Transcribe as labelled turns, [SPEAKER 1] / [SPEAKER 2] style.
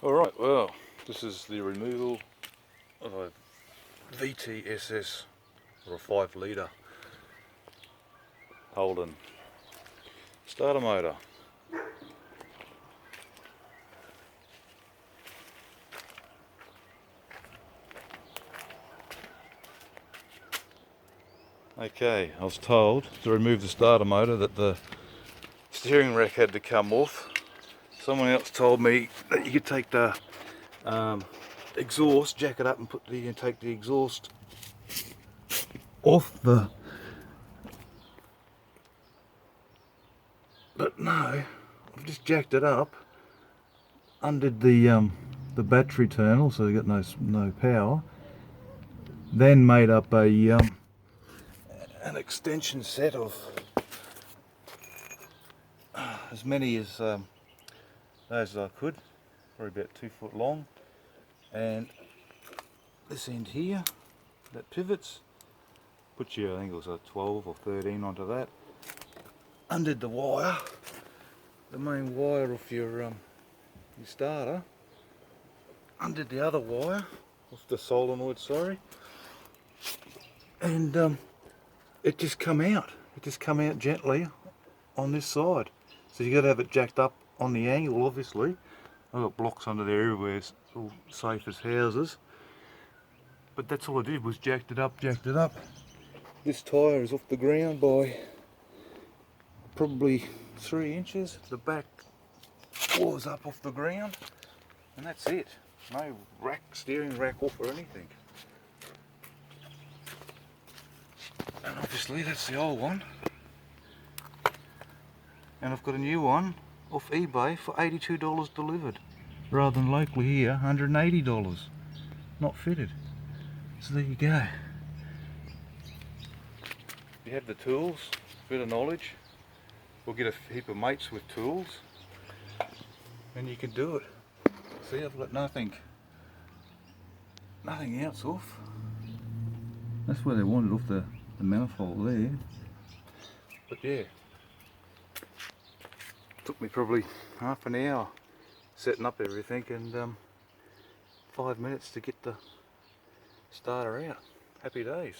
[SPEAKER 1] Alright, well, this is the removal of a VTSS, or a 5 litre Holden starter motor. Okay, I was told to remove the starter motor that the steering rack had to come off. Someone else told me that you could take the exhaust, jack it up and take the exhaust off the... But no, I've just jacked it up, undid the battery terminal so you got no power, then made up a an extension set of as many as those as I could, probably about 2 foot long, and this end here that pivots, put your, I think it was a 12 or 13 onto that, undid the wire, the main wire off your starter, undid the other wire off the solenoid, sorry, and it just come out. It just come out gently on this side. So you got to have it jacked up on the angle, obviously. I've got blocks under there everywhere, it's all safe as houses. But that's all I did, was jacked it up. This tyre is off the ground by probably 3 inches. The back was up off the ground, and that's it. No steering rack off or anything. And obviously that's the old one. And I've got a new one off eBay for $82 delivered, rather than locally here $180, not fitted. So there you go. If you have the tools, a bit of knowledge, we'll get a heap of mates with tools, and you can do it. See, I've got nothing else off. That's where they wanted, off the manifold there. But yeah, took me probably half an hour setting up everything, and 5 minutes to get the starter out. Happy days.